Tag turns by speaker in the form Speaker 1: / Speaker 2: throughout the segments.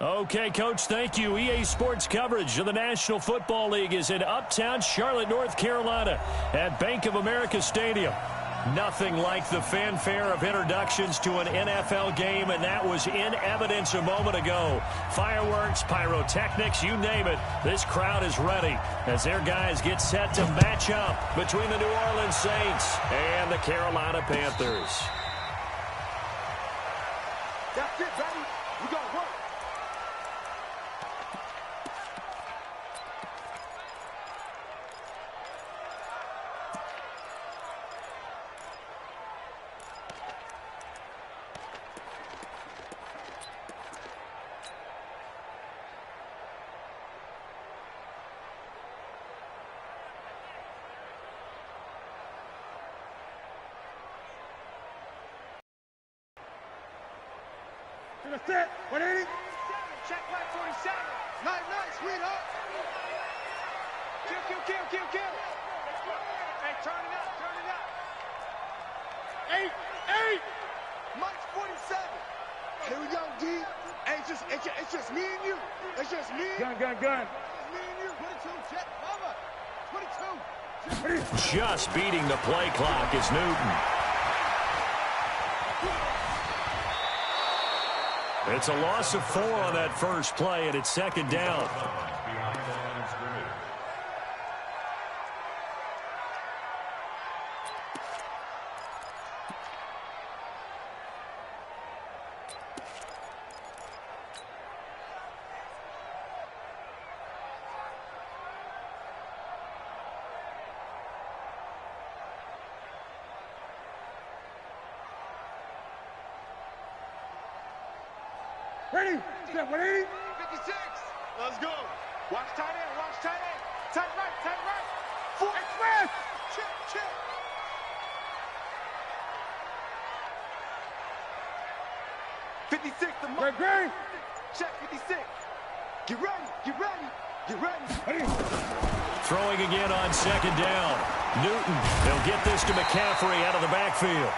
Speaker 1: Okay, Coach, thank you. EA Sports coverage of the National Football League is in uptown Charlotte, North Carolina at Bank of America Stadium. Nothing like the fanfare of introductions to an NFL game, and that was in evidence a moment ago. Fireworks, pyrotechnics, you name it. This crowd is ready as their guys get set to match up between the New Orleans Saints and the Carolina Panthers.
Speaker 2: That's it, baby. We got to work.
Speaker 3: That's it. 180.
Speaker 2: Check right 47. Nice, sweetheart. Kill. Hey, turn it up. 8. Mike's 47. Here we go, D. Hey, it's just me and you. It's just me.
Speaker 3: Gun.
Speaker 2: It's me and you. 22, check. Mama. 22.
Speaker 1: Just beating the play clock is Newton. It's a loss of 4 on that first play, and it's second down.
Speaker 3: Ready? Step 180.
Speaker 2: 56. Let's go. Watch tight end. Tight right. 4.
Speaker 3: Express.
Speaker 2: Check. 56. The mark.
Speaker 3: Great.
Speaker 2: Check 56. Get ready.
Speaker 1: Throwing again on second down. Newton, they'll get this to McCaffrey out of the backfield.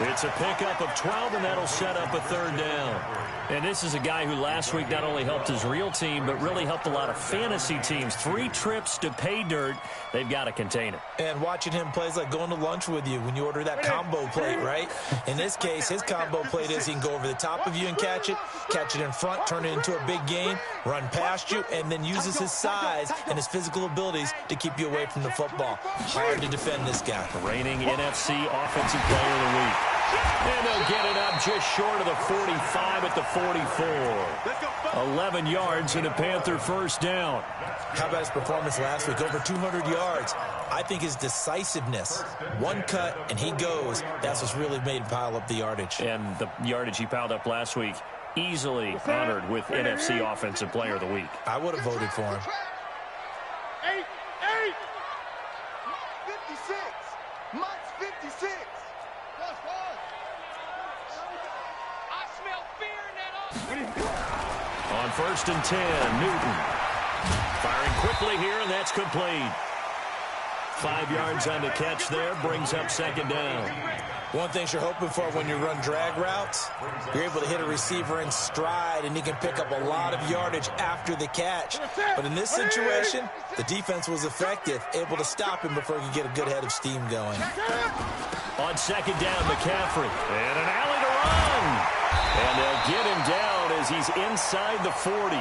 Speaker 1: It's a pickup of 12, and that'll set up a third down. And this is a guy who last week not only helped his real team, but really helped a lot of fantasy teams. 3 trips to pay dirt. They've got to contain it.
Speaker 4: And watching him play is like going to lunch with you when you order that combo plate, right? In this case, his combo plate is he can go over the top of you and catch it in front, turn it into a big gain, run past you, and then uses his size and his physical abilities to keep you away from the football. Hard to defend this guy.
Speaker 1: Reigning NFC Offensive Player of the Week. And they'll get it up just short of the 45 at the 44. 11 yards and a Panther first down.
Speaker 4: How about his performance last week? Over 200 yards. I think his decisiveness, one cut and he goes, that's what's really made him pile up the yardage.
Speaker 1: And the yardage he piled up last week, easily honored with NFC Offensive Player of the Week.
Speaker 4: I would have voted for him.
Speaker 2: 8. 56. Mike's 56. I smell fear in that offense.
Speaker 1: On 1st and 10, Newton. Firing quickly here, and that's complete. 5 yards on the catch there, brings up second down.
Speaker 4: One thing you're hoping for when you run drag routes, you're able to hit a receiver in stride, and he can pick up a lot of yardage after the catch. But in this situation, the defense was effective, able to stop him before he could get a good head of steam going.
Speaker 1: On second down, McCaffrey. And an alley to run. And they'll get him down as he's inside the 40.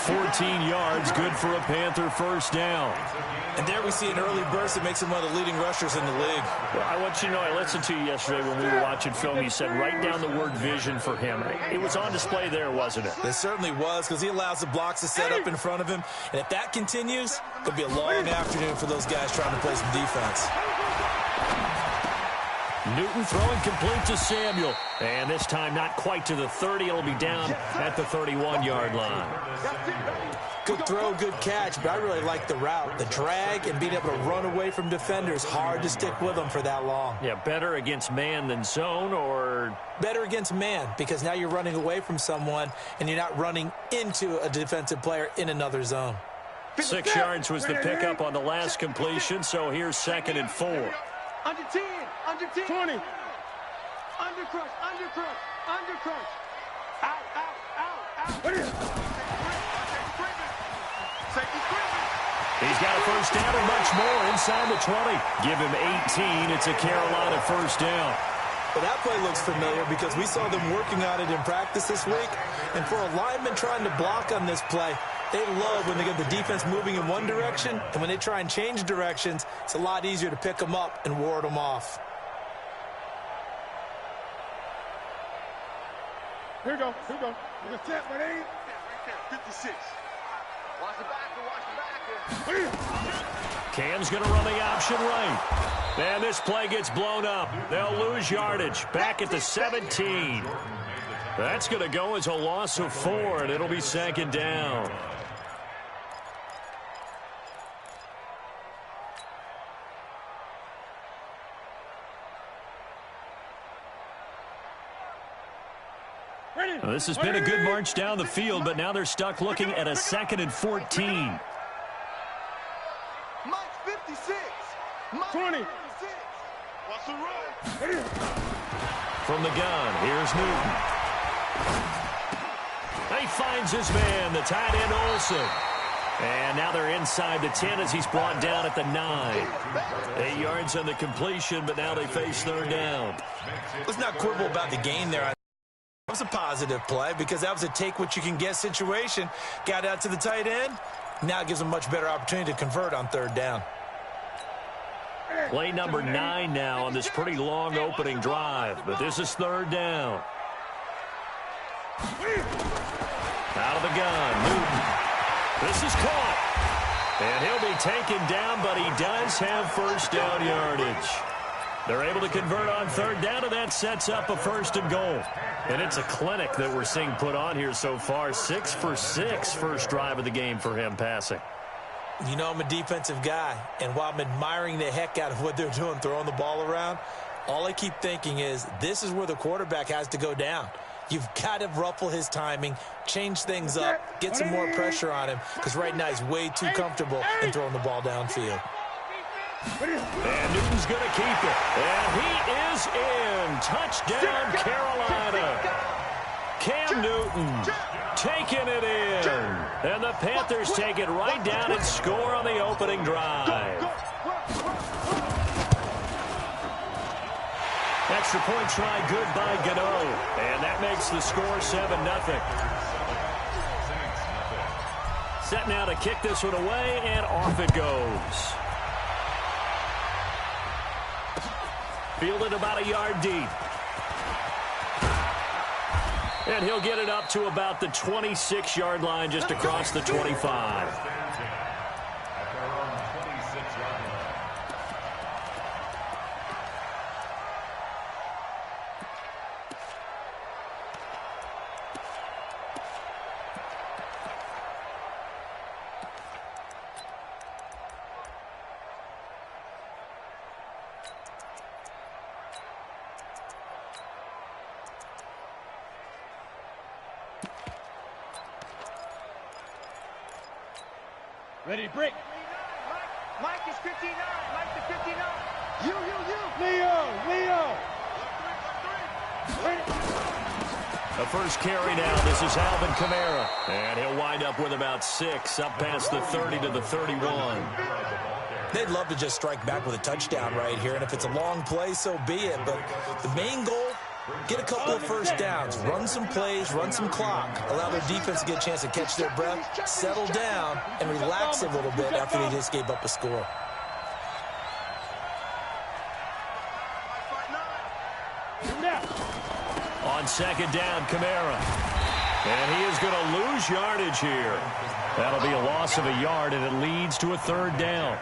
Speaker 1: 14 yards, good for a Panther first down.
Speaker 4: And there we see an early burst that makes him one of the leading rushers in the league.
Speaker 1: Well, I want you to know, I listened to you yesterday when we were watching film. You said write down the word vision for him. It was on display there, wasn't it?
Speaker 4: It certainly was, because he allows the blocks to set up in front of him. And if that continues, it'll be a long afternoon for those guys trying to play some defense.
Speaker 1: Newton throwing complete to Samuel. And this time not quite to the 30. It'll be down at the 31-yard line.
Speaker 4: Good throw, good catch, but I really like the route. The drag and being able to run away from defenders, hard to stick with them for that long.
Speaker 1: Yeah, better against man than zone, or
Speaker 4: better against man, because now you're running away from someone and you're not running into a defensive player in another zone.
Speaker 1: 6 yards was the pickup on the last completion, so here's 2nd and 4.
Speaker 2: Under 10.
Speaker 3: 20.
Speaker 2: Under crush. Out, out, out, out.
Speaker 3: What is it?
Speaker 2: Safety screaming.
Speaker 1: He's got a first down and much more inside the 20. Give him 18. It's a Carolina first down.
Speaker 4: Well, that play looks familiar because we saw them working on it in practice this week. And for a lineman trying to block on this play, they love when they get the defense moving in one direction. And when they try and change directions, it's a lot easier to pick them up and ward them off.
Speaker 3: Here we go. Here we go. We're going to set 180.
Speaker 2: 56. Watch the backer, watch the backer.
Speaker 3: What is it?
Speaker 1: Cam's going to run the option right. And this play gets blown up. They'll lose yardage. Back at the 17. That's going to go as a loss of 4, and it'll be second down. Well, this has been a good march down the field, but now they're stuck looking at a 2nd and 14.
Speaker 2: Mike 56. Mike
Speaker 3: 20.
Speaker 2: 56. Watch the run.
Speaker 3: What is it?
Speaker 1: From the gun, here's Newton. He finds his man, the tight end Olsen. And now they're inside the 10 as he's brought down at the 9. 8 yards on the completion, but now they face third down.
Speaker 4: Let's not quibble about the gain there. That was a positive play because that was a take-what-you-can-get situation. Got out to the tight end. Now it gives them much better opportunity to convert on third down.
Speaker 1: Play number 9 now on this pretty long opening drive, but this is third down. Out of the gun, Newton. This is caught. And he'll be taken down, but he does have first down yardage. They're able to convert on third down, and that sets up a 1st and goal. And it's a clinic that we're seeing put on here so far. 6 for 6 first drive of the game for him passing.
Speaker 4: You know I'm a defensive guy, and while I'm admiring the heck out of what they're doing, throwing the ball around, all I keep thinking is this is where the quarterback has to go down. You've got to ruffle his timing, change things up, get some more pressure on him, because right now he's way too comfortable in throwing the ball downfield.
Speaker 1: And Newton's going to keep it. And he is in. Touchdown, Carolina. Cam Newton taking it in. And the Panthers take it right down and score on the opening drive. Extra point try good by Gano. And that makes the score 7-0. Set now to kick this one away, and off it goes. Fielded about a yard deep. And he'll get it up to about the 26-yard line, just across the 25.
Speaker 3: Ready to break.
Speaker 2: Mike is 59. Mike is 59. You.
Speaker 3: Leo.
Speaker 1: The first carry now. This is Alvin Kamara. And he'll wind up with about 6, up past the 30 to the 31.
Speaker 4: They'd love to just strike back with a touchdown right here, and if it's a long play, so be it. But the main goal, get a couple of first downs, run some plays, run some clock, allow their defense to get a chance to catch their breath, settle down, and relax a little bit after they just gave up a score.
Speaker 1: On second down, Kamara. And he is going to lose yardage here. That'll be a loss of a yard, and it leads to a third down.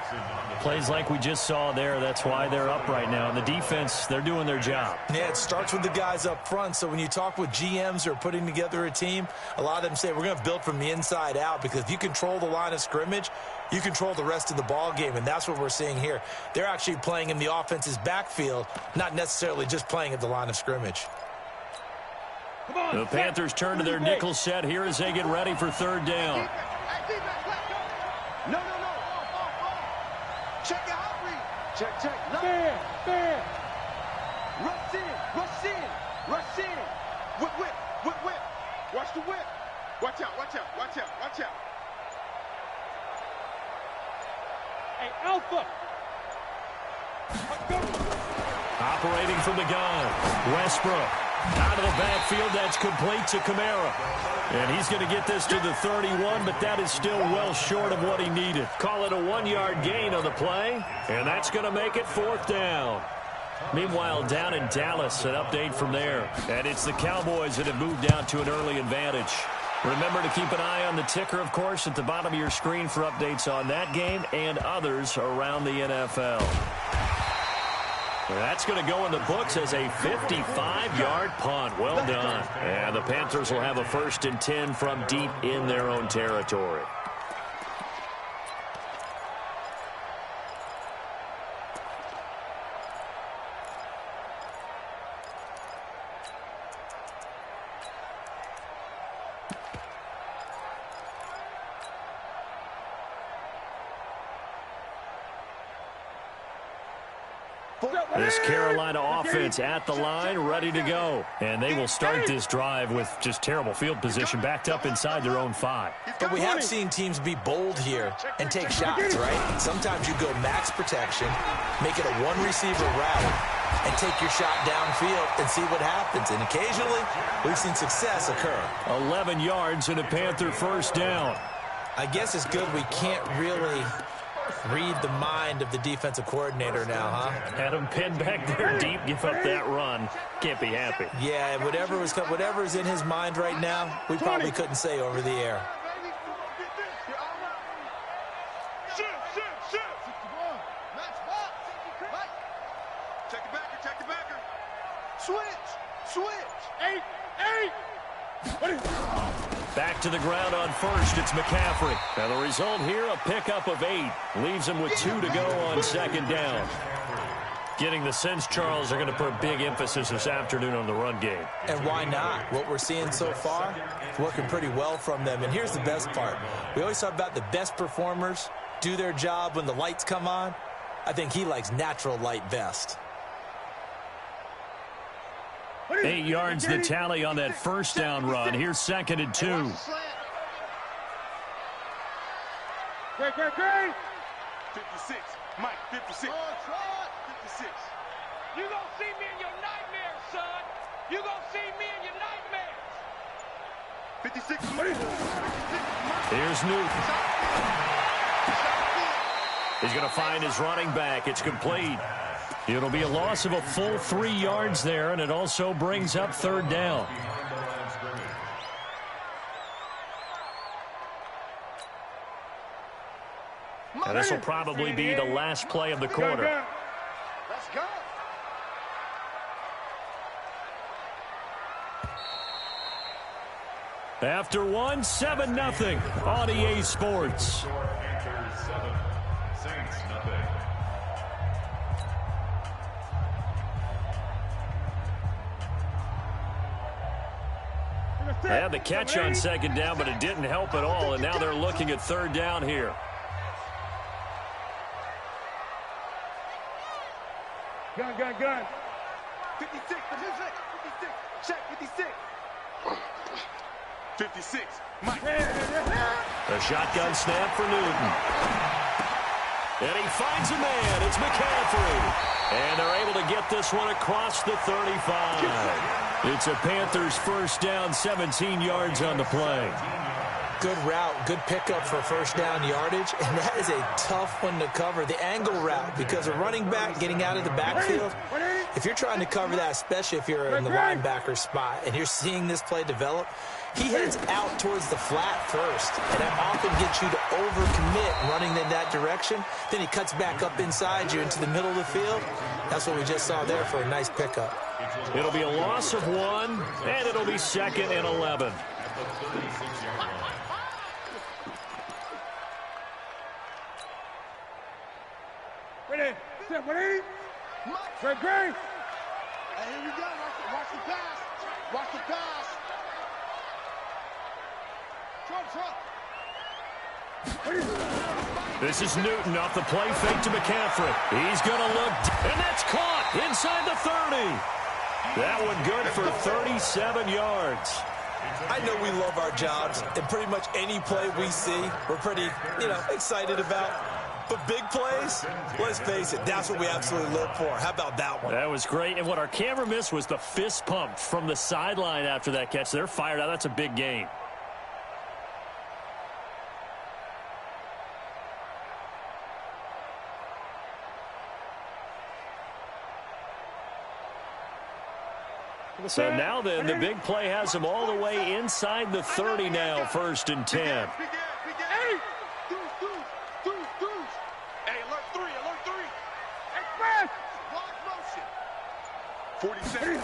Speaker 1: Plays like we just saw there, that's why they're up right now. And the defense, they're doing their job.
Speaker 4: Yeah, it starts with the guys up front. So when you talk with GMs who are putting together a team, a lot of them say we're going to build from the inside out, because if you control the line of scrimmage, you control the rest of the ball game, and that's what we're seeing here. They're actually playing in the offense's backfield, not necessarily just playing at the line of scrimmage.
Speaker 1: The Panthers turn to their nickel set here as they get ready for third down.
Speaker 2: No. Check your hot read. Check.
Speaker 3: Fair.
Speaker 2: Rush in. Whip.
Speaker 3: foot.
Speaker 1: Operating from the gun. Westbrook. Out of the backfield, that's complete to Kamara. And he's going to get this to the 31, but that is still well short of what he needed. Call it a 1-yard gain on the play, and that's going to make it 4th down. Meanwhile, down in Dallas, an update from there. And it's the Cowboys that have moved down to an early advantage. Remember to keep an eye on the ticker, of course, at the bottom of your screen for updates on that game and others around the NFL. That's going to go in the books as a 55-yard punt. Well done. And the Panthers will have a 1st and 10 from deep in their own territory. This Carolina offense at the line, ready to go. And they will start this drive with just terrible field position, backed up inside their own 5.
Speaker 4: But we have seen teams be bold here and take shots, right? Sometimes you go max protection, make it a one-receiver route, and take your shot downfield and see what happens. And occasionally, we've seen success occur.
Speaker 1: 11 yards and a Panther 1st down.
Speaker 4: I guess it's good we can't really read the mind of the defensive coordinator now, huh?
Speaker 1: Had him pinned back there deep, give up that run. Can't be happy.
Speaker 4: Yeah, whatever's in his mind right now, we probably couldn't say over the air.
Speaker 2: Check the backer. Switch.
Speaker 3: 8.
Speaker 1: Back to the ground on 1st, it's McCaffrey. Now the result here, a pickup of 8. Leaves him with 2 to go on 2nd down. Getting the sense, Charles, are going to put a big emphasis this afternoon on the run game.
Speaker 4: And why not? What we're seeing so far, working pretty well from them. And here's the best part. We always talk about the best performers do their job when the lights come on. I think he likes natural light best.
Speaker 1: 8 yards the tally on that 1st down run. Here's 2nd and 2.
Speaker 3: Great.
Speaker 2: 56. Mike, 56. 56.
Speaker 3: You gonna see me in your nightmares, son. You gonna see me in your nightmares.
Speaker 2: 56.
Speaker 1: Here's Newton. He's going to find his running back. It's complete. It'll be a loss of a full 3 yards there, and it also brings up 3rd down. And this will probably be the last play of the quarter.
Speaker 2: Let's go.
Speaker 1: After 7-0 on EA Sports. They had the catch on 2nd down, but it didn't help at all, and now they're looking at 3rd down here.
Speaker 3: Gun.
Speaker 2: 56. Check, 56. 56. Mike.
Speaker 1: A shotgun snap for Newton. And he finds a man. It's McCaffrey. And they're able to get this one across the 35. It's a Panthers 1st down, 17 yards on the play.
Speaker 4: Good route, good pickup for 1st down yardage, and that is a tough one to cover. The angle route, because a running back getting out of the backfield, if you're trying to cover that, especially if you're in the linebacker spot and you're seeing this play develop, he heads out towards the flat first, and that often gets you to overcommit running in that direction. Then he cuts back up inside you into the middle of the field. That's what we just saw there for a nice pickup.
Speaker 1: It'll be a loss of 1, and it'll be 2nd and 11.
Speaker 3: Ready. Great.
Speaker 2: Hey, here we go. Watch the pass. Watch the pass. Trump.
Speaker 1: This is Newton off the play fake to McCaffrey. He's going to look, and that's caught inside the 30. That one good for 37 yards.
Speaker 4: I know we love our jobs, and pretty much any play we see, we're pretty, excited about. But big plays, let's face it, that's what we absolutely live for. How about that one?
Speaker 1: That was great. And what our camera missed was the fist pump from the sideline after that catch. They're fired out. That's a big gain. So now then, the big play has them all the way inside the 30 now, 1st and 10.
Speaker 2: Hey, alert three. Express. Watch motion. 47.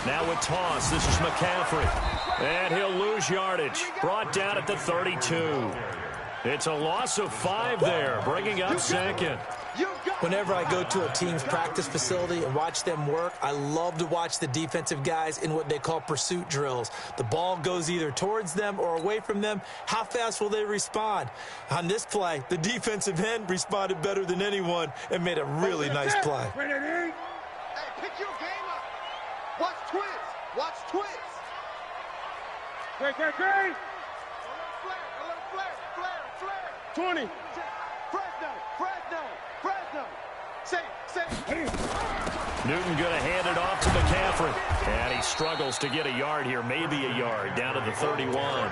Speaker 1: Now with toss, this is McCaffrey. And he'll lose yardage. Brought down at the 32. It's a loss of 5 there, bringing up 2nd.
Speaker 4: Whenever I go to a team's practice facility and watch them work, I love to watch the defensive guys in what they call pursuit drills. The ball goes either towards them or away from them. How fast will they respond? On this play, the defensive end responded better than anyone and made a really nice play.
Speaker 2: Hey, pick your game up. Watch twins. Great. Alert flare. 20. Fresno. Say.
Speaker 1: Newton going to hand it off to McCaffrey. And he struggles to get a yard here, maybe a yard, down to the 31.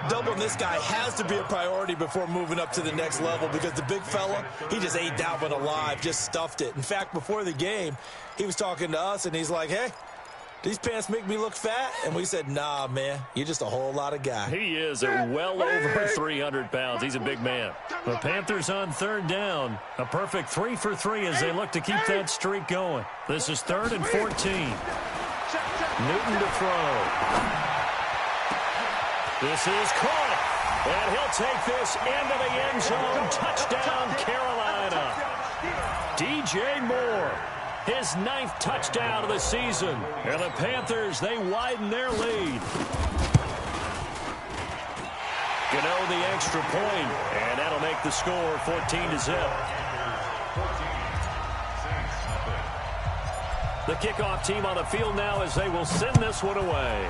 Speaker 4: Doubling this guy has to be a priority before moving up to the next level because the big fella, he just ate that one alive, just stuffed it. In fact, before the game, he was talking to us, and he's like, hey, these pants make me look fat? And we said, nah, man, you're just a whole lot of guy.
Speaker 1: He is well over 300 pounds. He's a big man. The Panthers on 3rd down. A perfect 3 for 3 as they look to keep that streak going. This is 3rd and 14. Newton to throw. This is caught. And he'll take this into the end zone. Touchdown, Carolina. DJ Moore. His 9th touchdown of the season. And the Panthers, they widen their lead. Gano the extra point, and that'll make the score 14-0. The kickoff team on the field now as they will send this one away.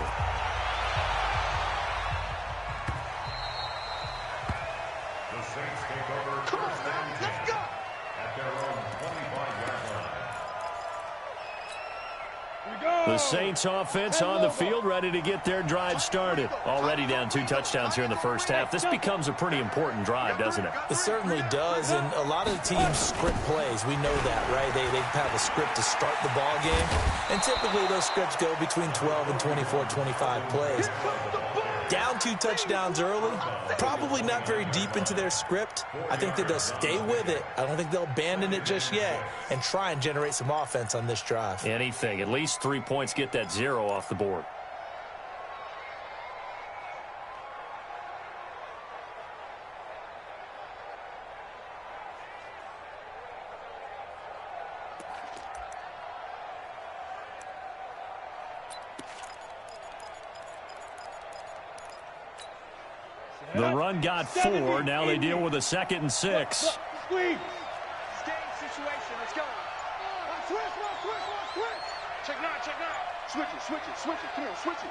Speaker 1: The Saints offense on the field, ready to get their drive started. Already down 2 touchdowns here in the first half. This becomes a pretty important drive, doesn't it?
Speaker 4: It certainly does, and a lot of the teams script plays. We know that, right? They have a script to start the ball game, and typically those scripts go between 12 and 24, 25 plays. Down 2 touchdowns early, probably not very deep into their script. I think that they'll stay with it. I don't think they'll abandon it just yet and try and generate some offense on this drive.
Speaker 1: Anything. At least 3 points, get that 0 off the board. The run got 4. Now they deal with a 2nd and 6.
Speaker 2: Squeeze. Game situation. Let's go. Switch. Check 9. Switch it. Come on, switch it.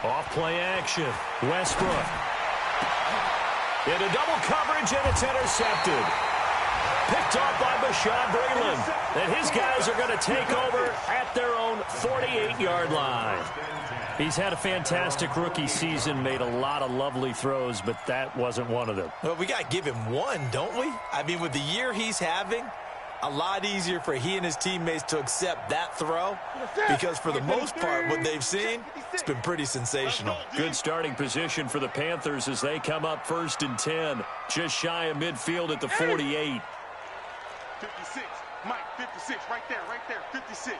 Speaker 1: Off play action. Westbrook. Into double coverage, and it's intercepted. Picked off by Bashaud Breeland. And his guys are going to take over at their own 48-yard line. He's had a fantastic rookie season, made a lot of lovely throws, but that wasn't one of them.
Speaker 4: Well, we got to give him one, don't we? I mean, with the year he's having, a lot easier for he and his teammates to accept that throw because for the most part, what they've seen, it's been pretty sensational.
Speaker 1: Good starting position for the Panthers as they come up 1st and 10, just shy of midfield at the 48.
Speaker 2: 56. Mike, 56. Right there. 56.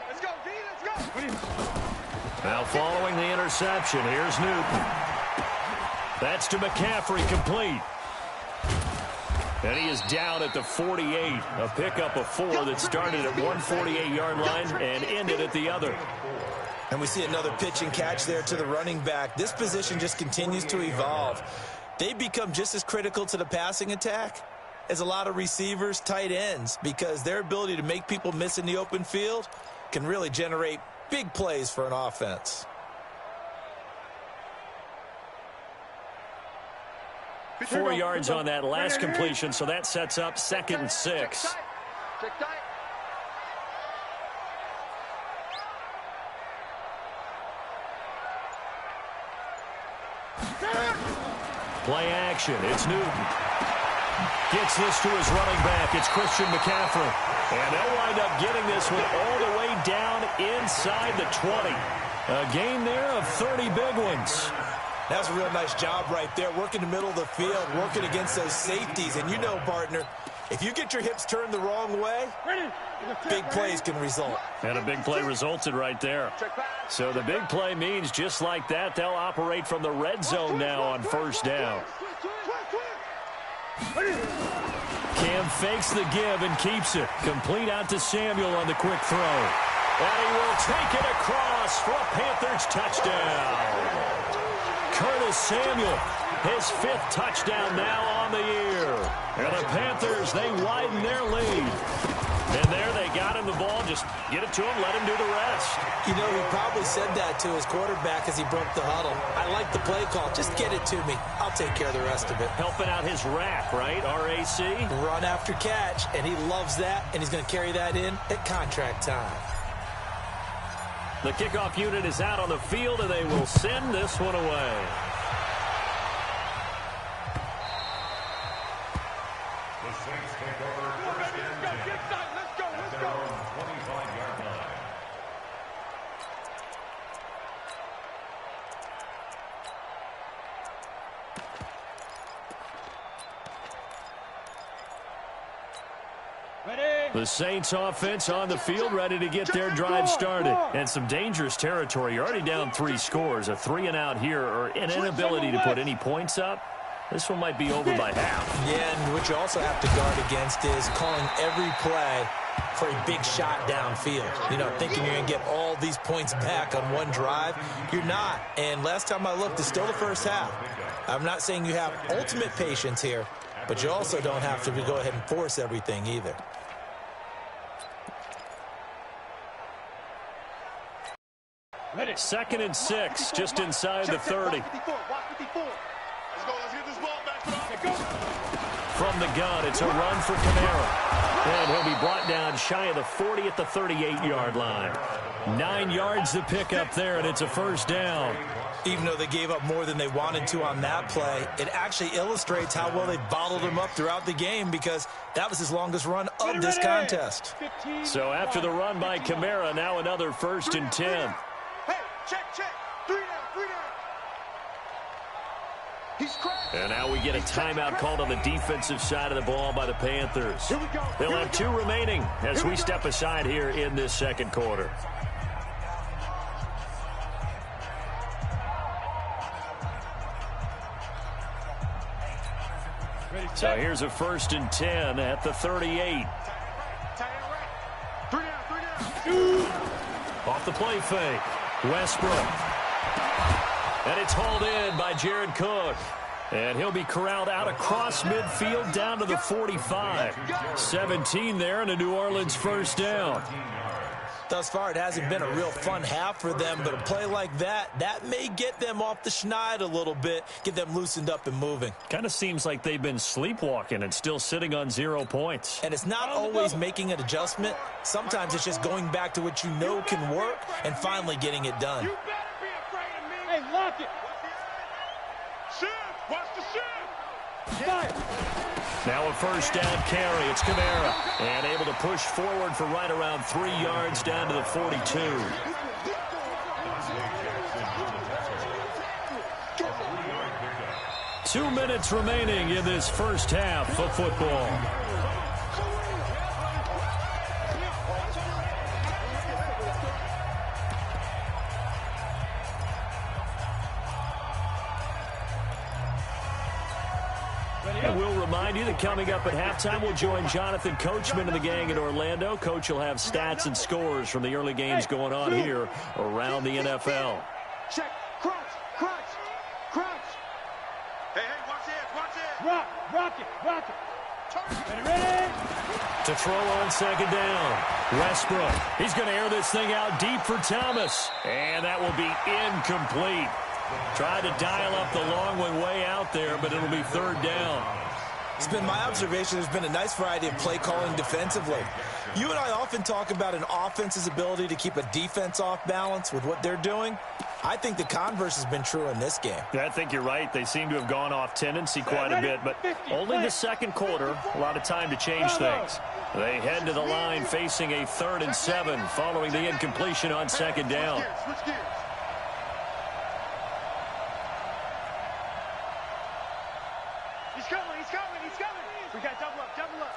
Speaker 2: Let's go, D. Let's go.
Speaker 1: Now following the interception, here's Newton. That's to McCaffrey, complete. And he is down at the 48. A pickup of 4 that started at 148-yard line and ended at the other.
Speaker 4: And we see another pitch and catch there to the running back. This position just continues to evolve. They become just as critical to the passing attack as a lot of receivers, tight ends, because their ability to make people miss in the open field can really generate big plays for an offense.
Speaker 1: 4 yards on that last completion, so that sets up 2nd and 6. Play action. It's Newton. Gets this to his running back. It's Christian McCaffrey. And they'll wind up getting this one all the way down inside the 20. A gain there of 30 big ones.
Speaker 4: That's a real nice job right there, working the middle of the field, working against those safeties. And you know, partner, if you get your hips turned the wrong way, big plays can result.
Speaker 1: And a big play resulted right there. So the big play means just like that, they'll operate from the red zone now on 1st down. Cam fakes the give and keeps it. Complete out to Samuel on the quick throw. And he will take it across for a Panthers touchdown. Curtis Samuel, his 5th touchdown now on the year. And the Panthers, they widen their lead. And there they got him the ball. Just get it to him, let him do the rest.
Speaker 4: You know, he probably said that to his quarterback as he broke the huddle. I like the play call. Just get it to me. I'll take care of the rest of it.
Speaker 1: Helping out his rack, right? RAC.
Speaker 4: Run after catch, and he loves that, and he's going to carry that in at contract time.
Speaker 1: The kickoff unit is out on the field, and they will send this one away.
Speaker 5: The Saints take over 1st and 10.
Speaker 3: Let's go.
Speaker 5: At their own 25-yard line.
Speaker 1: The Saints offense on the field, ready to get their drive started. And some dangerous territory. You're already down 3 scores. A 3 and out here, or an inability to put any points up. This one might be over by half.
Speaker 4: Yeah, and what you also have to guard against is calling every play for a big shot downfield. You know, thinking you're going to get all these points back on one drive. You're not. And last time I looked, it's still the first half. I'm not saying you have ultimate patience here, but you also don't have to go ahead and force everything either.
Speaker 1: Ready. 2nd and 6, just inside the 30. From the gun, it's a run for Kamara. And he'll be brought down shy of the 40 at the 38-yard line. 9 yards to pick up there, and it's a 1st down.
Speaker 4: Even though they gave up more than they wanted to on that play, it actually illustrates how well they bottled him up throughout the game, because that was his longest run of this contest.
Speaker 1: So after the run by Kamara, now another 1st and 10.
Speaker 2: Check. 3 down. He's cracked.
Speaker 1: And now we get a timeout called on the defensive side of the ball by the Panthers. They'll have 2 remaining as we step aside here in this 2nd quarter. So here's a 1st and 10 at the 38.
Speaker 2: 3 down.
Speaker 1: Off the play fake. Westbrook. And it's hauled in by Jared Cook. And he'll be corralled out across midfield down to the 45. 17 there and a New Orleans 1st down.
Speaker 4: Thus far, it hasn't been a real fun half for them, but a play like that may get them off the schneid a little bit, get them loosened up and moving.
Speaker 1: Kind of seems like they've been sleepwalking and still sitting on 0 points.
Speaker 4: And it's not always making an adjustment. Sometimes it's just going back to what you know can work and finally getting it done.
Speaker 3: You better be afraid of me. Hey, lock it.
Speaker 2: Shift. Watch the shift.
Speaker 3: Fire.
Speaker 1: Now a 1st down carry. It's Kamara. And able to push forward for right around 3 yards down to the 42. 2 minutes remaining in this 1st half of football. And we'll remind you that coming up at halftime, we'll join Jonathan Coachman and the gang in Orlando. Coach will have stats and scores from the early games going on here around the NFL.
Speaker 2: Check. Crunch. Hey, watch it.
Speaker 3: Rock it. Ready.
Speaker 1: To throw on 2nd down. Westbrook. He's going to air this thing out deep for Thomas. And that will be incomplete. Tried to dial up the long one way out there, but it'll be third down.
Speaker 4: It's been my observation there's been a nice variety of play calling defensively. You and I often talk about an offense's ability to keep a defense off balance with what they're doing. I think the converse has been true in this game.
Speaker 1: Yeah, I think you're right. They seem to have gone off tendency quite a bit, but only the second quarter. A lot of time to change things. They head to the line facing a 3rd and 7 following the incompletion on second down.
Speaker 2: Switch gears. He's coming, he's coming, he's coming. We got double up, double up.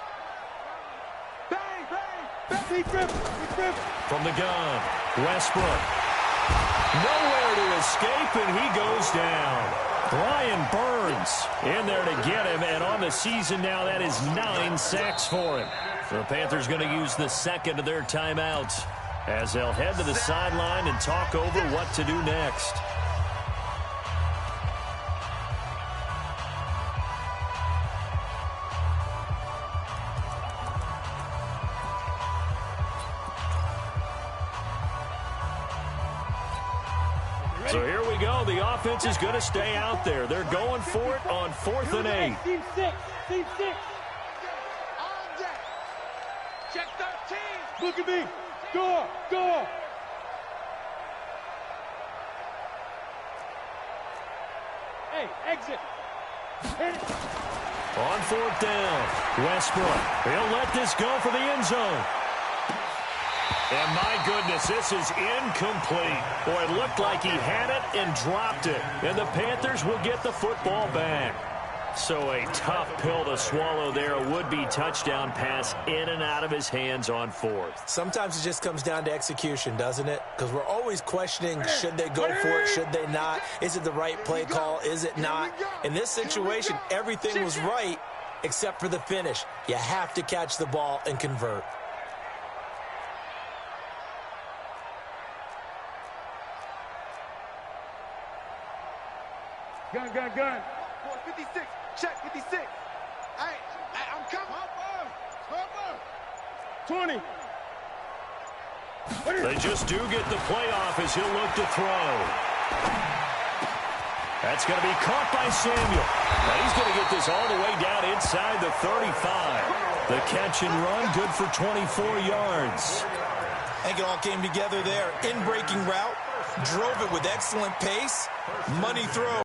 Speaker 2: Bang, bang, bang. Deep rip, deep rip.
Speaker 1: From the gun, Westbrook. Nowhere to escape, and he goes down. Brian Burns in there to get him, and on the season now, that is 9 sacks for him. The Panthers going to use the second of their timeouts as they'll head to the sideline and talk over what to do next. So here we go. The offense is going to stay out there. They're going for it on 4th and 8.
Speaker 3: Team 6. Team 6.
Speaker 2: On deck.
Speaker 3: Check 13.
Speaker 2: Look at me. Go, go.
Speaker 3: Hey, exit. Hit it.
Speaker 1: On 4th down, Westbrook. He'll let this go for the end zone. And my goodness, this is incomplete. Boy, it looked like he had it and dropped it. And the Panthers will get the football back. So a tough pill to swallow there. A would-be touchdown pass in and out of his hands on 4th.
Speaker 4: Sometimes it just comes down to execution, doesn't it? Because we're always questioning, should they go for it, should they not? Is it the right play call, is it not? In this situation, everything was right except for the finish. You have to catch the ball and convert.
Speaker 2: Gun, gun, gun. 56. Check 56. Hey, I'm coming. 20.
Speaker 1: They just do get the playoff as he'll look to throw. That's going to be caught by Samuel. Now he's going to get this all the way down inside the 35. The catch and run, good for 24 yards.
Speaker 4: I think it all came together there. In-breaking route, drove it with excellent pace, money throw.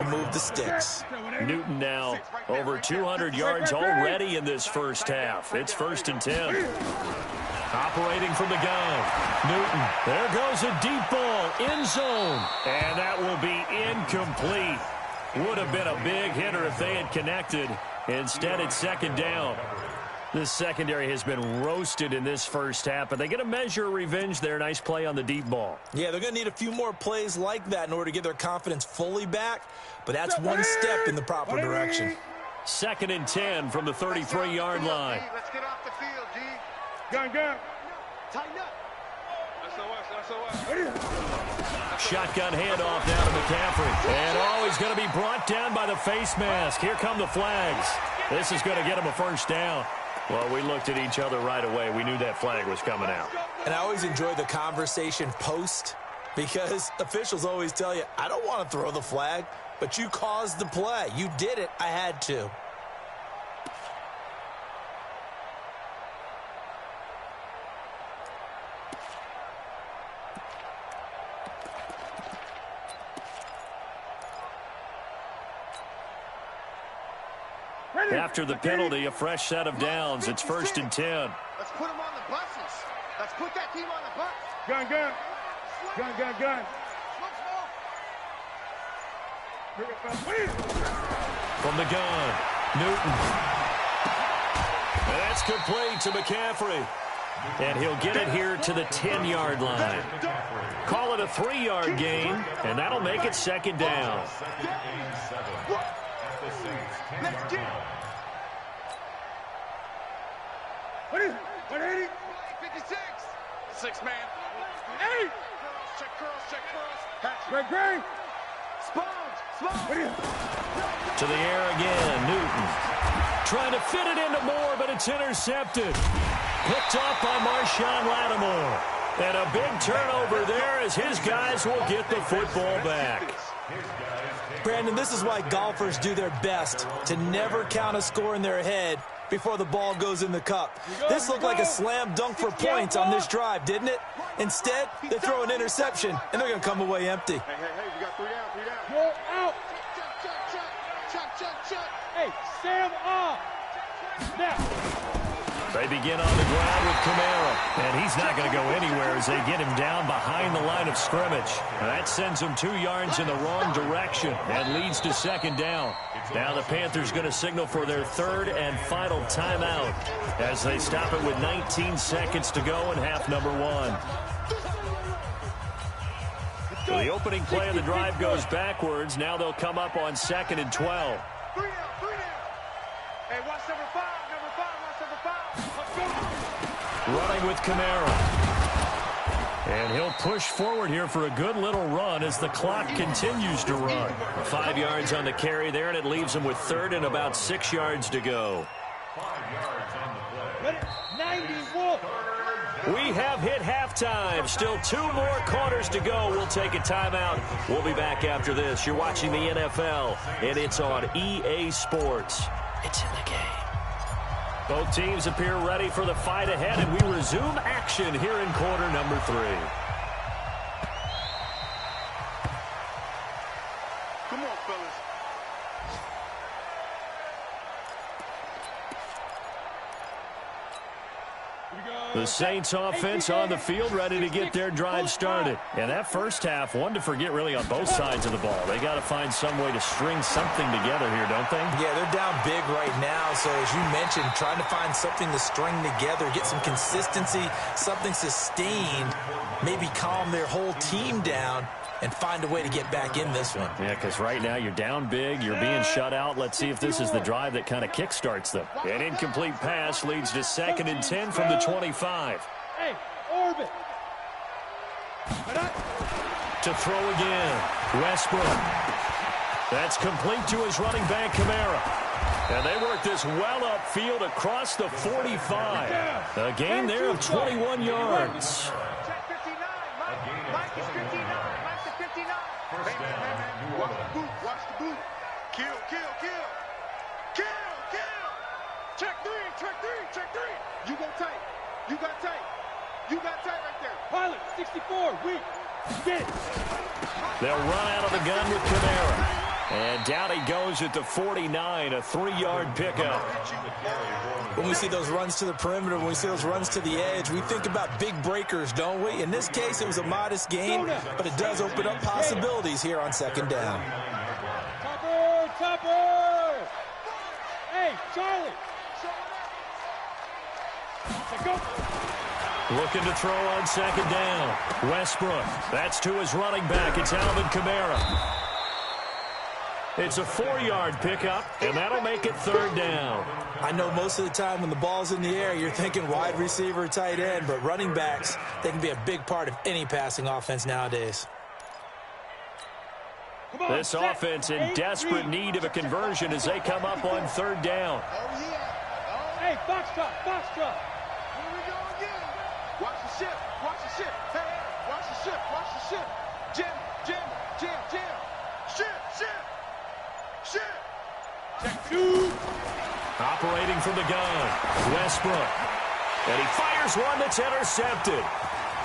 Speaker 4: Move the sticks.
Speaker 1: Newton now over 200 yards already in this first half. It's 1st and 10. Operating from the gun. Newton. There goes a deep ball. End zone. And that will be incomplete. Would have been a big hitter if they had connected. Instead, it's 2nd down. This secondary has been roasted in this first half, but they get a measure of revenge there. Nice play on the deep ball.
Speaker 4: Yeah, they're going to need a few more plays like that in order to get their confidence fully back, but that's one step in the proper direction.
Speaker 1: 2nd and 10 from the 33-yard line.
Speaker 2: Let's get off the field, D.
Speaker 3: Gun, gun.
Speaker 2: Tighten up.
Speaker 1: Shotgun handoff now to McCaffrey. And he's going to be brought down by the face mask. Here come the flags. This is going to get him a first down. Well, we looked at each other right away. We knew that flag was coming out.
Speaker 4: And I always enjoy the conversation post because officials always tell you, I don't want to throw the flag, but you caused the play. You did it. I had to.
Speaker 1: After the penalty, a fresh set of downs. It's 1st and 10.
Speaker 2: Let's put them on the buses. Let's put that team on the bus.
Speaker 3: Gun, gun. Gun, gun, gun.
Speaker 1: From the gun, Newton. And that's complete to McCaffrey. And he'll get it here to the 10-yard line. Call it a 3-yard gain, and that'll make it 2nd down.
Speaker 2: Let's get it.
Speaker 3: What is it? 180?
Speaker 2: 56. 6 man.
Speaker 3: 8.
Speaker 2: Check curls, check curls.
Speaker 3: Greg, Greg.
Speaker 2: Sponge, sponge.
Speaker 3: What is it?
Speaker 1: To the air again, Newton. Trying to fit it into Moore, but it's intercepted. Picked off by Marshawn Lattimore. And a big turnover there as his guys will get the football back.
Speaker 4: Brandon, this is why golfers do their best to never count a score in their head before the ball goes in the cup. This looked like a slam dunk for points on this drive, didn't it? Instead, they throw an interception, and they're going to come away empty.
Speaker 2: Hey, we got 3 down, 3 down.
Speaker 3: Go out. Hey, Sam off. Now.
Speaker 1: They begin on the ground with Kamara, and he's not going to go anywhere as they get him down behind the line of scrimmage. And that sends him 2 yards in the wrong direction and leads to second down. Now the Panthers going to signal for their 3rd and final timeout as they stop it with 19 seconds to go in half number 1. So the opening play of the drive goes backwards. Now they'll come up on 2nd and 12.
Speaker 2: 3 down. Hey, watch number 5, watch number 5.
Speaker 1: Running with Kamara. And he'll push forward here for a good little run as the clock continues to run. 5 yards on the carry there, and it leaves him with 3rd and about 6 yards to go.
Speaker 3: 91.
Speaker 1: We have hit halftime. Still 2 more quarters to go. We'll take a timeout. We'll be back after this. You're watching the NFL, and it's on EA Sports. It's in the game. Both teams appear ready for the fight ahead, and we resume action here in quarter number 3.
Speaker 2: Come on, fellas.
Speaker 1: The Saints offense on the field ready to get their drive started. And that first half, one to forget really on both sides of the ball. They got to find some way to string something together here, don't they?
Speaker 4: Yeah, they're down big right now. So as you mentioned, trying to find something to string together, get some consistency, something sustained, maybe calm their whole team down and find a way to get back in this one.
Speaker 1: Yeah, because right now you're down big, you're being shut out. Let's see if this is the drive that kind of kickstarts them. An incomplete pass leads to 2nd and 10 from the 25.
Speaker 3: Hey, orbit.
Speaker 1: To throw again, Westbrook. That's complete to his running back, Kamara. And they work this well upfield across the 45. A gain there of 21 yards.
Speaker 2: Check 59. Mike is 59. Mike's at 59. Man. Watch the boot. Watch the boot. Kill. Check 3. You go tight. You got tight right there.
Speaker 3: Pilot, 64, weak. Get it.
Speaker 1: They'll run out of the gun with Kamara. And down he goes at the 49, a 3-yard pickup.
Speaker 4: When we see those runs to the perimeter, when we see those runs to the edge, we think about big breakers, don't we? In this case, it was a modest gain, but it does open up possibilities here on 2nd down.
Speaker 3: Topper! Hey, Charlie! Go.
Speaker 1: Looking to throw on 2nd down. Westbrook. That's to his running back. It's Alvin Kamara. It's a 4-yard pickup, and that'll make it 3rd down.
Speaker 4: I know most of the time when the ball's in the air, you're thinking wide receiver, tight end, but running backs, they can be a big part of any passing offense nowadays.
Speaker 1: This offense in desperate need of a conversion as they come up on 3rd down.
Speaker 3: Hey, Foxtrot.
Speaker 2: Here we go again. Watch the ship. Hey, watch the ship. Jim. Ship.
Speaker 3: Check 2.
Speaker 1: Operating from the gun, Westbrook. And he fires one that's intercepted.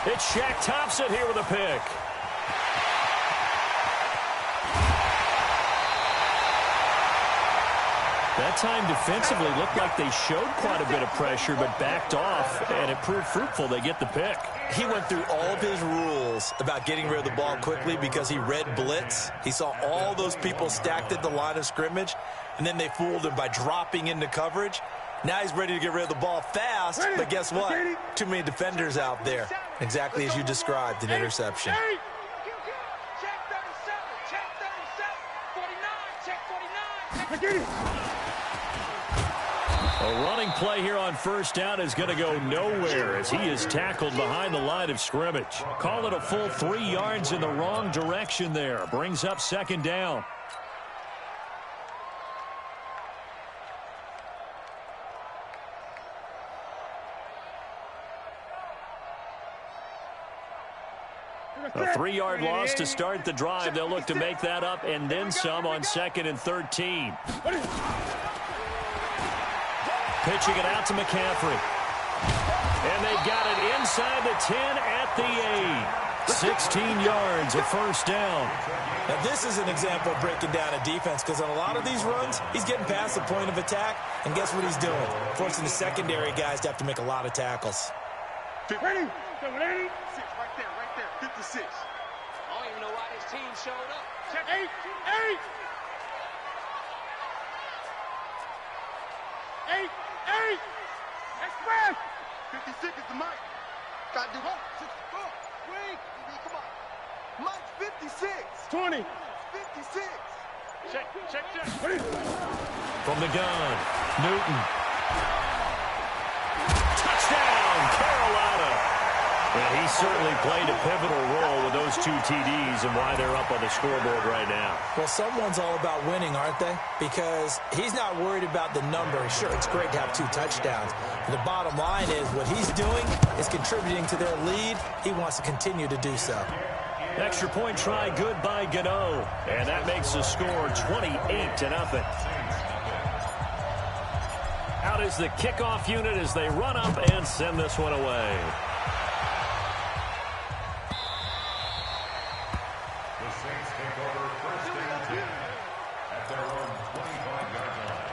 Speaker 1: It's Shaq Thompson here with a pick. That time defensively looked like they showed quite a bit of pressure but backed off, and it proved fruitful. They get the pick.
Speaker 4: He went through all of his rules about getting rid of the ball quickly because he read blitz. He saw all those people stacked at the line of scrimmage, and then they fooled him by dropping into coverage. Now he's ready to get rid of the ball fast, but guess what? Too many defenders out there. Exactly as you described, an interception.
Speaker 3: Check 49.
Speaker 1: A running play here on 1st down is going to go nowhere as he is tackled behind the line of scrimmage. Call it a full 3 yards in the wrong direction there. Brings up 2nd down. A 3-yard loss to start the drive. They'll look to make that up and then some on 2nd and 13. Pitching it out to McCaffrey. And they got it inside the 10 at the 8. 16 yards, a first down.
Speaker 4: Now, this is an example of breaking down a defense because on a lot of these runs, he's getting past the point of attack, and guess what he's doing? Forcing the secondary guys to have to make a lot of tackles.
Speaker 2: Ready? Ready? 6, right there, 56.
Speaker 3: I don't even know why this team showed up.
Speaker 2: Check 8, 8. 8, 8. Express. 56 is the mic. Got to do what? Wait. Come on. Mike 56. 20. 56.
Speaker 3: Check.
Speaker 2: Ready?
Speaker 1: From the gun, Newton. Touchdown, Carolina. And he certainly played a pivotal role with those 2 TDs and why they're up on the scoreboard right now.
Speaker 4: Well, someone's all about winning, aren't they? Because he's not worried about the number. Sure, it's great to have 2 touchdowns. But the bottom line is what he's doing is contributing to their lead. He wants to continue to do so.
Speaker 1: Extra point try good by Gano. And that makes the score 28-0. Out is the kickoff unit as they run up and send this one away.
Speaker 5: The Saints take over 1st and 10 at their own 25-yard line.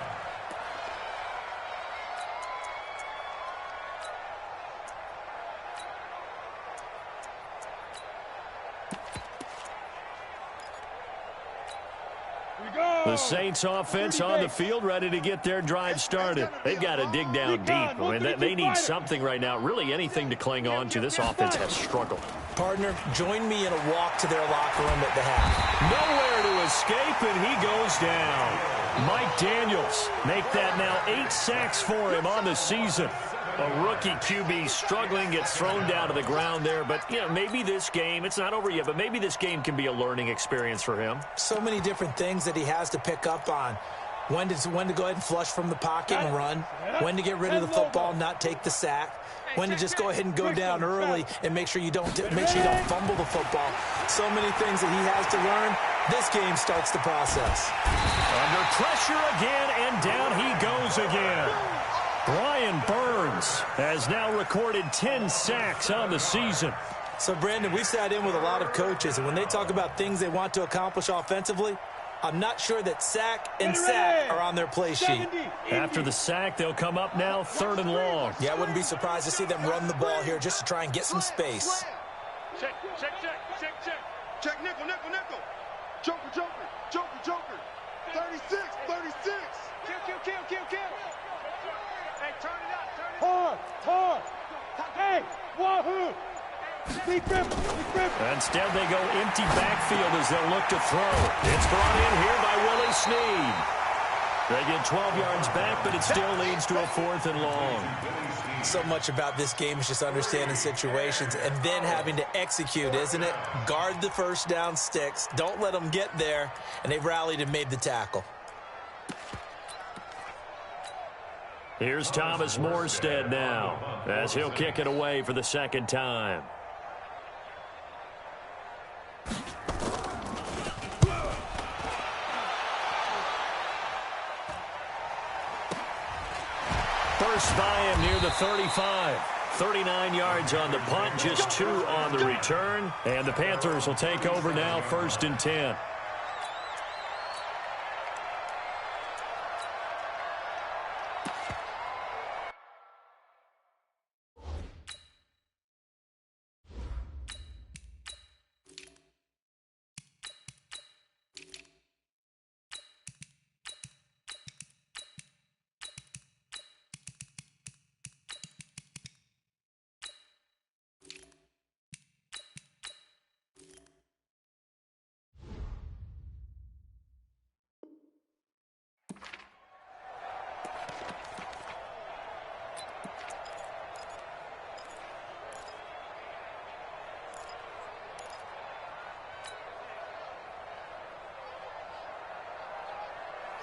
Speaker 1: The Saints offense on the field ready to get their drive started. They've got to dig down deep. I mean, they need something right now, really anything to cling on to. This offense has struggled.
Speaker 4: Partner, join me in a walk to their locker room at the half.
Speaker 1: Nowhere to escape, and he goes down. Mike Daniels make that now 8 sacks for him on the season. A rookie QB struggling, gets thrown down to the ground there. But, you know, maybe this game, it's not over yet, but maybe this game can be a learning experience for him.
Speaker 4: So many different things that he has to pick up on. When to go ahead and flush from the pocket and run. When to get rid of the football and not take the sack. When to just go ahead and go down early and make sure you don't fumble the football. So many things that he has to learn. This game starts the process.
Speaker 1: Under pressure again, and down he goes again. Brian Burns has now recorded 10 sacks on the season.
Speaker 4: So, Brandon, we've sat in with a lot of coaches, and when they talk about things they want to accomplish offensively, I'm not sure that sack and sack are on their play sheet.
Speaker 1: After the sack, they'll come up now 3rd and long.
Speaker 4: Yeah, I wouldn't be surprised to see them run the ball here just to try and get some space.
Speaker 3: Check.
Speaker 2: Check nickel. Joker. 36. Kill.
Speaker 3: Hey, turn it up.
Speaker 2: Hard. Hey, wahoo. Big rip.
Speaker 1: Instead, they go empty backfield as they'll look to throw. It's brought in here by Willie Snead. They get 12 yards back, but it still leads to a 4th and long.
Speaker 4: So much about this game is just understanding situations and then having to execute, isn't it? Guard the first down sticks. Don't let them get there. And they've rallied and made the tackle.
Speaker 1: Here's Thomas Morstead now as he'll kick it away for the 2nd time. First by him near the 35. 39 yards on the punt, just 2 on the return. And the Panthers will take over now 1st and 10.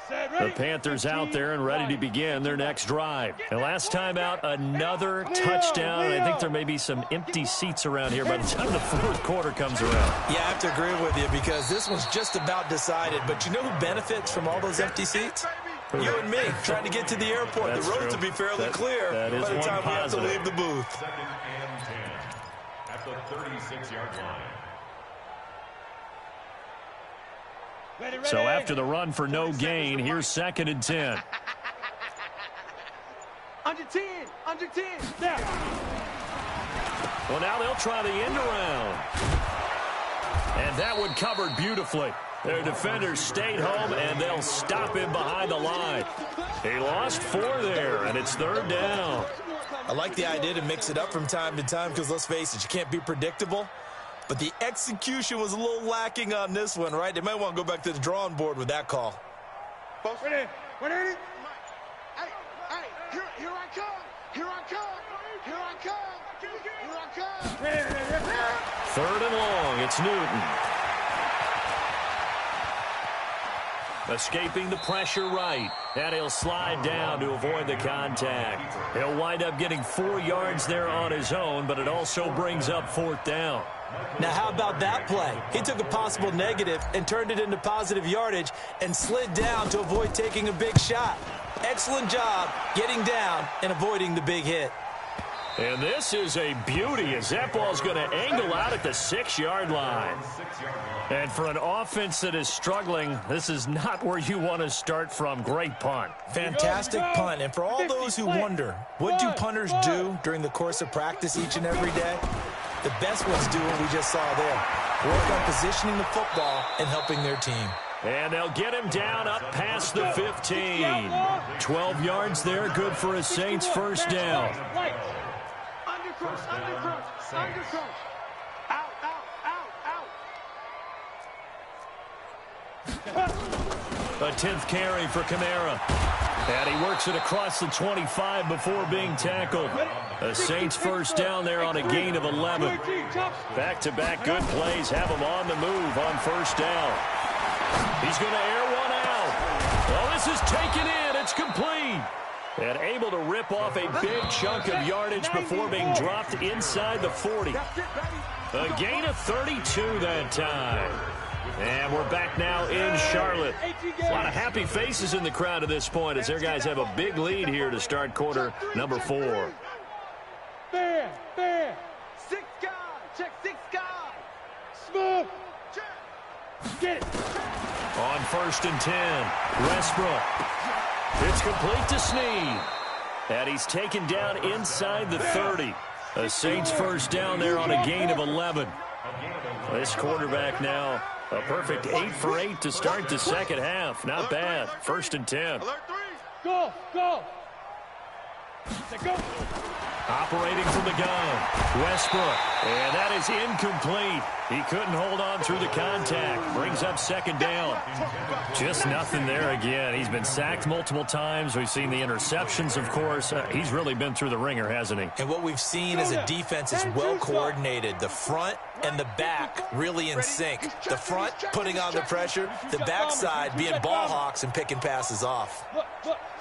Speaker 1: The Panthers out there and ready to begin their next drive. And last time out, another touchdown. And I think there may be some empty seats around here by the time the fourth quarter comes around.
Speaker 4: Yeah, I have to agree with you because this one's just about decided. But you know who benefits from all those empty seats? You and me, trying to get to the airport.
Speaker 1: That's
Speaker 4: the roads
Speaker 1: true.
Speaker 4: will be fairly clear
Speaker 1: that is
Speaker 4: by the time we have to
Speaker 1: positive.
Speaker 4: leave the booth.
Speaker 5: 2nd and 10 at the 36-yard line.
Speaker 1: So after the run for no gain, here's 2nd and 10.
Speaker 2: Under 10. Under 10. Now.
Speaker 1: Well, now they'll try the end around. And that one covered beautifully. Their defenders stayed home, and they'll stop him behind the line. He lost 4 there, and it's 3rd down.
Speaker 4: I like the idea to mix it up from time to time because, let's face it, you can't be predictable. But the execution was a little lacking on this one, right? They might want to go back to the drawing board with that call.
Speaker 2: Ready? Ready? Hey, here I come. Here I come. Here I come. Here I come.
Speaker 1: 3rd and long. It's Newton. Escaping the pressure right. And he'll slide down to avoid the contact. He'll wind up getting 4 yards there on his own, but it also brings up 4th down.
Speaker 4: Now, how about that play? He took a possible negative and turned it into positive yardage and slid down to avoid taking a big shot. Excellent job getting down and avoiding the big hit.
Speaker 1: And this is a beauty as that ball's going to angle out at the 6-yard line. And for an offense that is struggling, this is not where you want to start from. Great punt.
Speaker 4: Fantastic punt. And for all those who wonder, what do punters do during the course of practice each and every day? The best ones do what we just saw there. Work on positioning the football and helping their team.
Speaker 1: And they'll get him down up past the 15. 12 yards there, good for a Saints first down.
Speaker 2: Undercross. Out.
Speaker 1: A 10th carry for Kamara. And he works it across the 25 before being tackled. A Saints first down there on a gain of 11. Back-to-back good plays have him on the move on first down. He's going to air one out. Well, this is taken in. It's complete. And able to rip off a big chunk of yardage before being dropped inside the 40. A gain of 32 that time. And we're back now in Charlotte. A lot of happy faces in the crowd at this point as their guys have a big lead here to start quarter number 4.
Speaker 2: Fair. 6 guys. Check 6 guys. Smooth. Check. Get it.
Speaker 1: On 1st and 10, Westbrook. It's complete to Snead. And he's taken down inside the 30. A Saints first down there on a gain of 11. This quarterback now a perfect 8 for 8 to start the second half. Not bad. 1st and 10.
Speaker 2: Go.
Speaker 1: Operating from the gun, Westbrook. And that is incomplete. He couldn't hold on through the contact. Brings up 2nd down. Just nothing there again. He's been sacked multiple times. We've seen the interceptions, of course. He's really been through the ringer, hasn't he?
Speaker 4: And what we've seen as a defense is well coordinated. The front and the back really in sync. The front putting on the pressure. The backside being ball hawks and picking passes off.
Speaker 2: Look.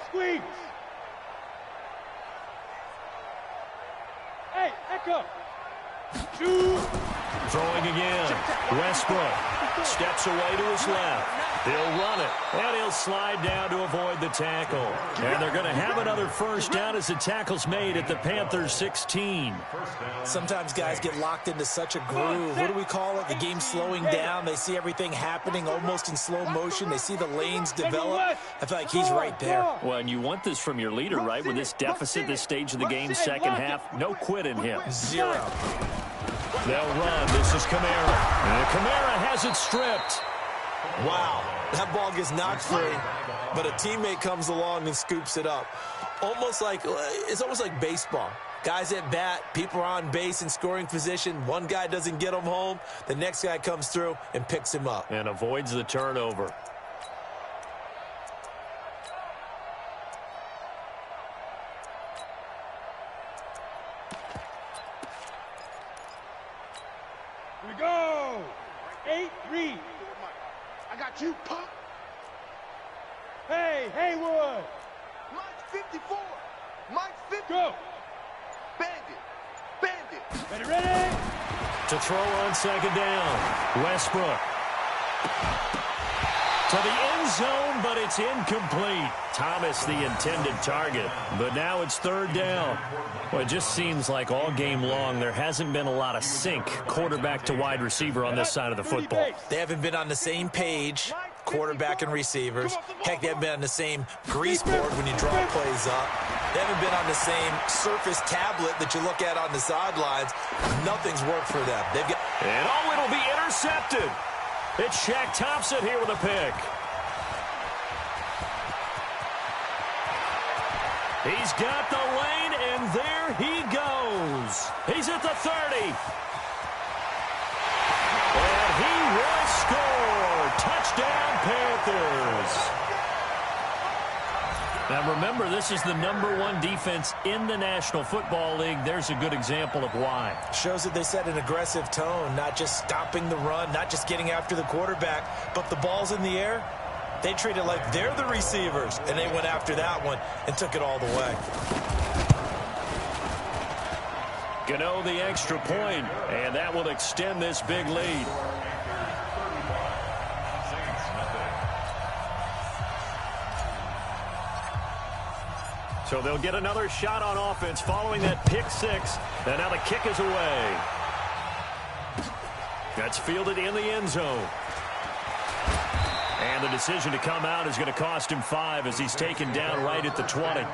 Speaker 2: Squeeze. Hey, echo.
Speaker 1: Throwing again. Westbrook steps away to his left. He'll run it, and he'll slide down to avoid the tackle. And they're going to have another first down as the tackle's made at the Panthers 16.
Speaker 4: Sometimes guys get locked into such a groove. What do we call it? The game slowing down. They see everything happening almost in slow motion. They see the lanes develop. I feel like he's right there.
Speaker 1: Well, and you want this from your leader, right? With this deficit, this stage of the game, second half, no quit in him.
Speaker 4: 0.
Speaker 1: They'll run. This is Kamara. And Kamara has it stripped.
Speaker 4: Wow, that ball gets knocked free, but a teammate comes along and scoops it up. It's almost like baseball. Guys at bat, people are on base in scoring position. One guy doesn't get him home. The next guy comes through and picks him up.
Speaker 1: And avoids the turnover.
Speaker 2: Here we go. 8-3. I got you, punk. Hey, Haywood. Mike's 54. Mike's 50. Go. Bandit. Bandit. Ready?
Speaker 1: To throw on second down. Westbrook. To the end zone, but it's incomplete. Thomas, the intended target. But now it's third down. Well, it just seems like all game long there hasn't been a lot of sync quarterback to wide receiver on this side of the football.
Speaker 4: They haven't been on the same page, quarterback and receivers. Heck, they haven't been on the same grease board when you draw plays up. They haven't been on the same surface tablet that you look at on the sidelines. Nothing's worked for them. They've got...
Speaker 1: And it'll be intercepted. It's Shaq Thompson here with a pick. He's got the lane, and there he goes. He's at the 30. And he will score. Touchdown, Panthers. Now, remember, this is the #1 defense in the National Football League. There's a good example of why.
Speaker 4: Shows that they set an aggressive tone, not just stopping the run, not just getting after the quarterback, but the ball's in the air. They treat it like they're the receivers, and they went after that one and took it all the way.
Speaker 1: Gano the extra point, and that will extend this big lead. So they'll get another shot on offense following that pick six. And now the kick is away. That's fielded in the end zone. And the decision to come out is going to cost him 5 as he's taken down right at the 20.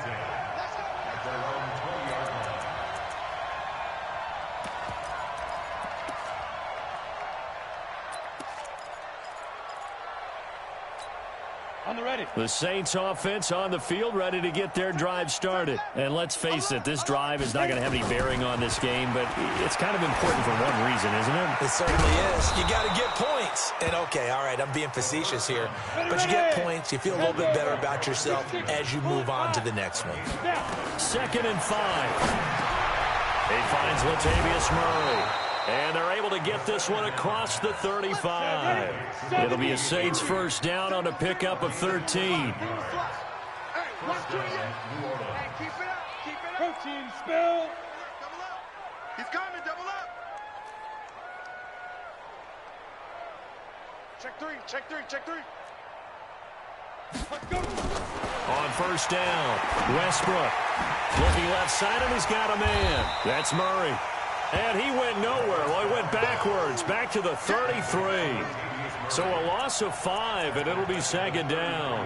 Speaker 1: The Saints offense on the field, ready to get their drive started. And let's face it, this drive is not going to have any bearing on this game, but it's kind of important for one reason, isn't it?
Speaker 4: It certainly is. You got to get points. And, okay, all right, I'm being facetious here. But you get points, you feel a little bit better about yourself as you move on to the next one.
Speaker 1: 2nd and 5. He finds Latavius Murray. And they're able to get this one across the 35. It'll be a Saints first down on a pickup of 13.
Speaker 2: Hey, protein spill. Double up. He's coming, double up. Check three. Let's go.
Speaker 1: On first down, Westbrook. Looking left side, and he's got a man. That's Murray. And he went nowhere. Well, he went backwards, back to the 33. So a loss of 5, and it'll be 2nd down.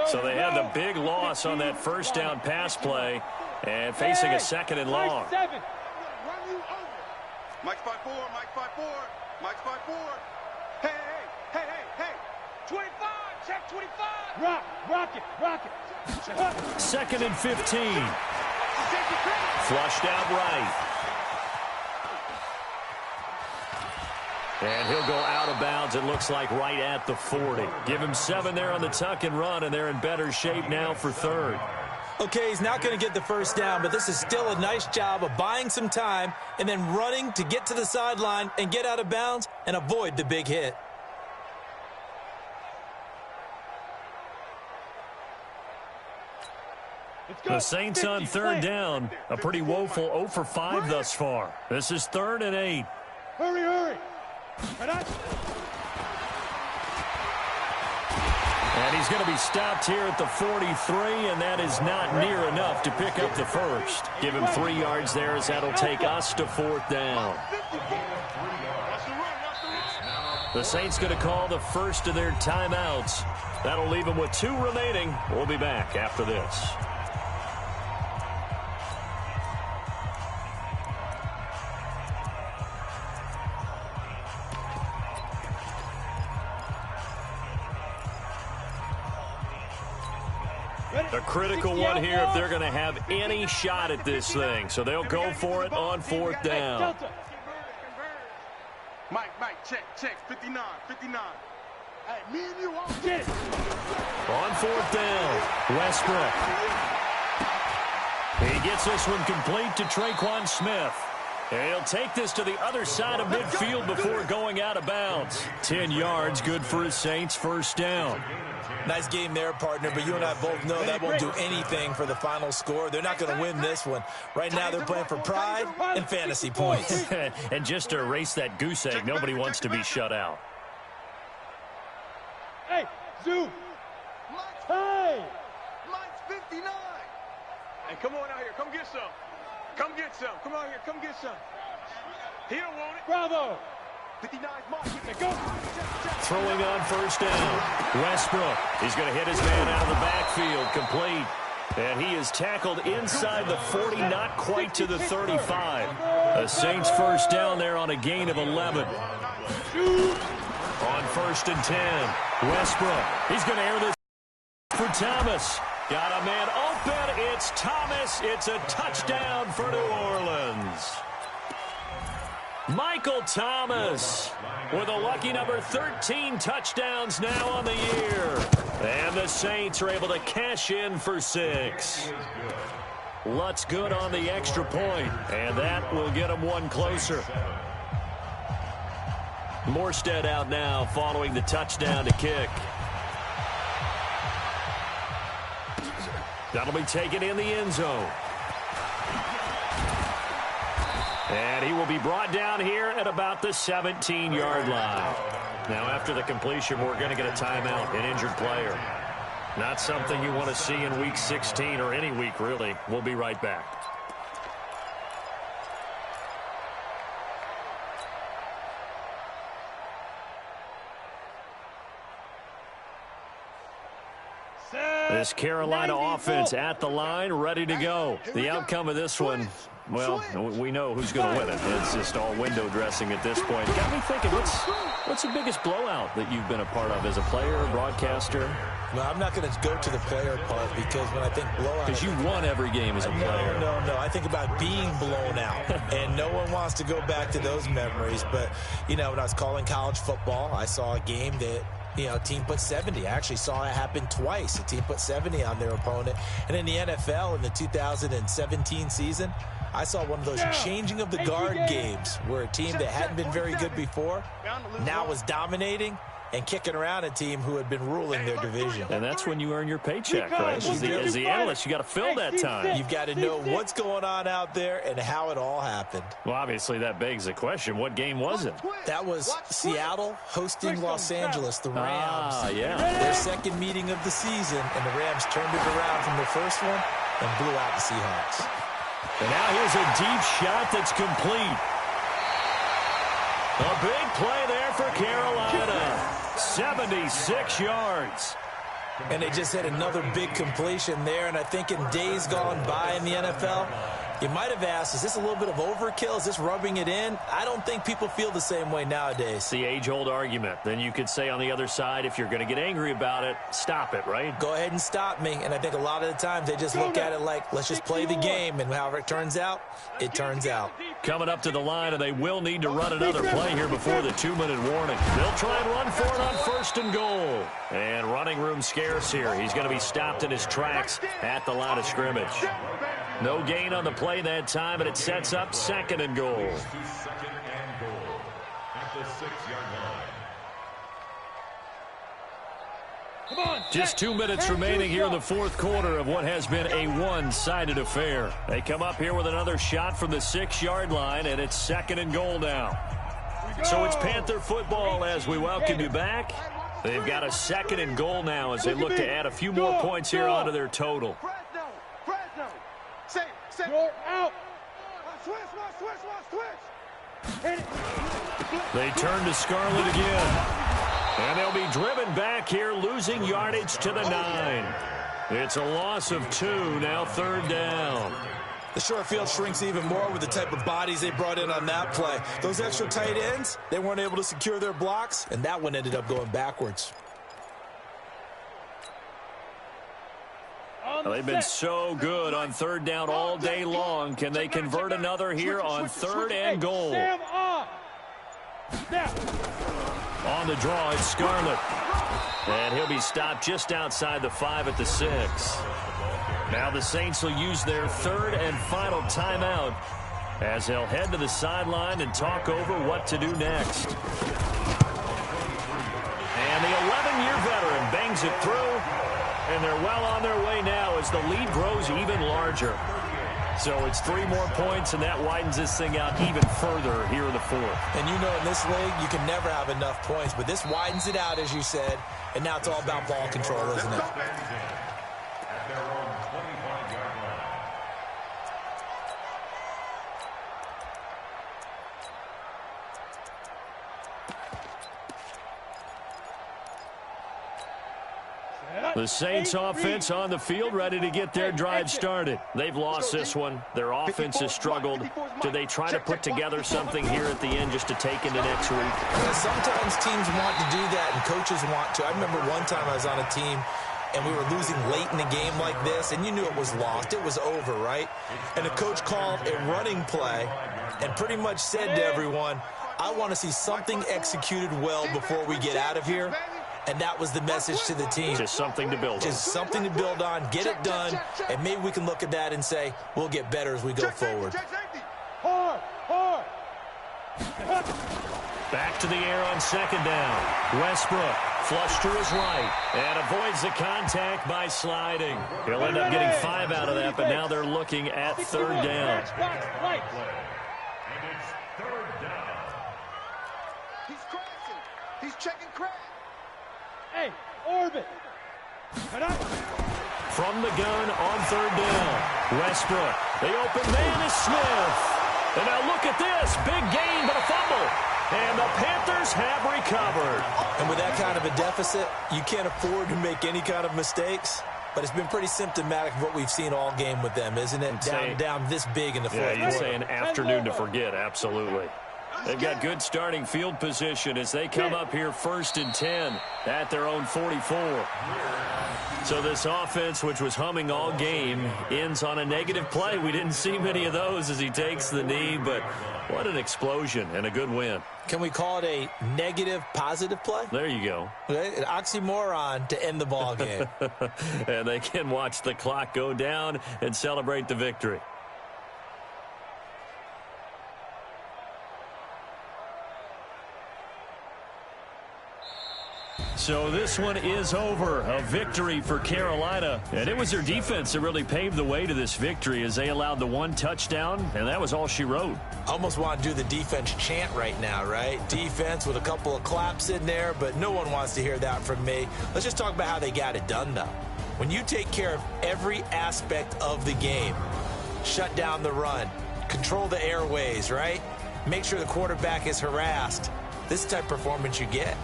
Speaker 1: So they had the big loss on that first down pass play and facing a 2nd and long.
Speaker 2: Mike's 5-4. Mike's 5-4. Hey. 25. Check 25. Rock it.
Speaker 1: 2nd and 15. Flushed out right. And he'll go out of bounds, it looks like, right at the 40. Give him 7 there on the tuck and run, and they're in better shape now for 3rd.
Speaker 4: Okay, he's not going to get the first down, but this is still a nice job of buying some time and then running to get to the sideline and get out of bounds and avoid the big hit.
Speaker 1: The Saints on 3rd down. A pretty woeful 0 for 5 thus far. This is 3rd and 8.
Speaker 2: Hurry.
Speaker 1: And he's going to be stopped here at the 43, and that is not near enough to pick up the first. Give him 3 yards there as that'll take us to 4th down. The Saints going to call the first of their timeouts. That'll leave them with 2 remaining. We'll be back after this. A critical one here if they're going to have any shot at this thing. So they'll go for it on 4th down.
Speaker 2: Mike, check. 59. Hey, me and you all get it.
Speaker 1: On 4th down, Westbrook. He gets this one complete to Traquan Smith. And he'll take this to the other side of midfield before going out of bounds. 10 yards, good for his Saints, first down.
Speaker 4: Nice game there, partner, but you and I both know that won't do anything for the final score. They're not going to win this one. Right now, they're playing for pride and fantasy points.
Speaker 1: And just to erase that goose egg, nobody wants to be shut out.
Speaker 2: Hey, Zoo. Hey. Mine's 59. Hey, come on out here. Come get some. Come get some. Come out here. Come get some. He don't want it. Bravo. 59 Mike. Go.
Speaker 1: Throwing on first down. Westbrook. He's going to hit his man out of the backfield. Complete. And he is tackled inside the 40, not quite to the 35. The Saints first down there on a gain of 11. On first and 10. Westbrook. He's going to air this for Thomas. Got a man open. It's Thomas. It's a touchdown for New Orleans. Michael Thomas with a lucky number 13 touchdowns now on the year. And the Saints are able to cash in for 6. Lutz good on the extra point, and that will get them one closer. Morstead out now following the touchdown to kick. That'll be taken in the end zone. And he will be brought down here at about the 17-yard line. Now, after the completion, we're going to get a timeout, an injured player. Not something you want to see in Week 16 or any week, really. We'll be right back. This Carolina offense at the line, ready to go. The outcome of this one, well, we know who's going to win it. It's just all window dressing at this point. Got me thinking, what's the biggest blowout that you've been a part of as a player, broadcaster?
Speaker 4: Well, I'm not going to go to the player part because when I think blowout...
Speaker 1: Because you won every game as a player.
Speaker 4: No. I think about being blown out, and no one wants to go back to those memories. But, you know, when I was calling college football, I saw a game that... a team put 70. I actually saw it happen twice. A team put 70 on their opponent. And in the NFL in the 2017 season, I saw one of those changing of the guard games where a team that hadn't been very good before now was dominating and kicking around a team who had been ruling their division.
Speaker 1: And that's when you earn your paycheck, right? As the analyst, you got to fill that time.
Speaker 4: You've got to know what's going on out there and how it all happened.
Speaker 1: Well, obviously, that begs the question, what game was it?
Speaker 4: That was Seattle hosting Los Angeles, the Rams.
Speaker 1: Yeah.
Speaker 4: Their second meeting of the season, and the Rams turned it around from the first one and blew out the Seahawks.
Speaker 1: And now here's a deep shot that's complete. A big play there for Carolina. 76 yards.
Speaker 4: And they just had another big completion there. And I think in days gone by in the NFL, you might have asked, is this a little bit of overkill? Is this rubbing it in? I don't think people feel the same way nowadays.
Speaker 1: The age-old argument. Then you could say on the other side, if you're going to get angry about it, stop it, right?
Speaker 4: Go ahead and stop me. And I think a lot of the times they just look at it like, let's just play the game. And however it turns out, it turns out.
Speaker 1: Coming up to the line, and they will need to run another play here before the 2-minute warning. They'll try and run for it on first and goal. And running room scarce here. He's going to be stopped in his tracks at the line of scrimmage. No gain on the play that time, and it sets up second and goal.
Speaker 5: Second and goal at the 6-yard line.
Speaker 1: Just 2 minutes remaining here in the fourth quarter of what has been a one-sided affair. They come up here with another shot from the 6-yard line, and it's second and goal now. So it's Panther football as we welcome you back. They've got a second and goal now as they look to add a few more points here onto their total.
Speaker 2: You're out. Switch.
Speaker 1: They turn to Scarlett again. And they'll be driven back here, losing yardage to the 9. It's a loss of 2, now third down.
Speaker 4: The short field shrinks even more with the type of bodies they brought in on that play. Those extra tight ends, they weren't able to secure their blocks, and that one ended up going backwards.
Speaker 1: Well, they've been so good on third down all day long. Can they convert another here on third and goal? On the draw, it's Scarlett. And he'll be stopped just outside the 5 at the 6. Now the Saints will use their third and final timeout as they'll head to the sideline and talk over what to do next. And the 11-year veteran bangs it through, and they're well on their way now as the lead grows even larger. So it's 3 more points, and that widens this thing out even further here in the fourth.
Speaker 4: And you know, in this league, you can never have enough points, but this widens it out, as you said, and now it's all about ball control, isn't it?
Speaker 5: At their own 25-yard line.
Speaker 1: The Saints offense on the field, ready to get their drive started. They've lost this one. Their offense has struggled. Do they try to put together something here at the end just to take into next week?
Speaker 4: Yeah, sometimes teams want to do that, and coaches want to. I remember one time I was on a team, and we were losing late in a game like this, and you knew it was lost. It was over, right? And the coach called a running play and pretty much said to everyone, I want to see something executed well before we get out of here. And that was the message to the team.
Speaker 1: Just something to build on.
Speaker 4: Just something to build on, get it done, and maybe we can look at that and say, we'll get better as we go forward.
Speaker 1: Back to the air on second down. Westbrook flushed to his right and avoids the contact by sliding. He'll end up getting 5 out of that, but now they're looking at third down.
Speaker 5: And it's third down.
Speaker 2: He's crashing. He's checking crash.
Speaker 3: Hey, orbit.
Speaker 1: From the gun on third down. Westbrook. The open man is Smith. And now look at this. Big gain, but a fumble. And the Panthers have recovered.
Speaker 4: And with that kind of a deficit, you can't afford to make any kind of mistakes. But it's been pretty symptomatic of what we've seen all game with them, isn't it? Down this big in the fourth quarter.
Speaker 1: Yeah, you'd say an afternoon to forget, absolutely. They've got good starting field position as they come up here 1st and 10 at their own 44. So this offense, which was humming all game, ends on a negative play. We didn't see many of those as he takes the knee, but what an explosion and a good win.
Speaker 4: Can we call it a negative positive play?
Speaker 1: There you go.
Speaker 4: An oxymoron to end the ball game.
Speaker 1: And they can watch the clock go down and celebrate the victory. So this one is over. A victory for Carolina. And it was their defense that really paved the way to this victory as they allowed the 1 touchdown, and that was all she wrote.
Speaker 4: I almost want to do the defense chant right now, right? Defense with a couple of claps in there, but no one wants to hear that from me. Let's just talk about how they got it done, though. When you take care of every aspect of the game, shut down the run, control the airways, right? Make sure the quarterback is harassed. This is the type of performance you get.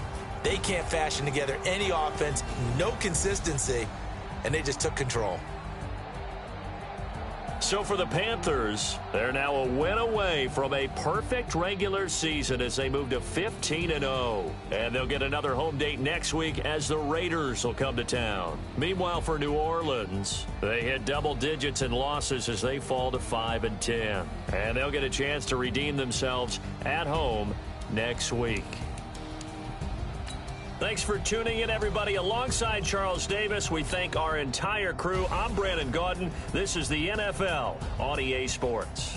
Speaker 4: They can't fashion together any offense, no consistency, and they just took control.
Speaker 1: So for the Panthers, they're now a win away from a perfect regular season as they move to 15-0. And they'll get another home date next week as the Raiders will come to town. Meanwhile, for New Orleans, they hit double digits in losses as they fall to 5-10. And they'll get a chance to redeem themselves at home next week. Thanks for tuning in, everybody. Alongside Charles Davis, we thank our entire crew. I'm Brandon Gaudin. This is the NFL on EA Sports.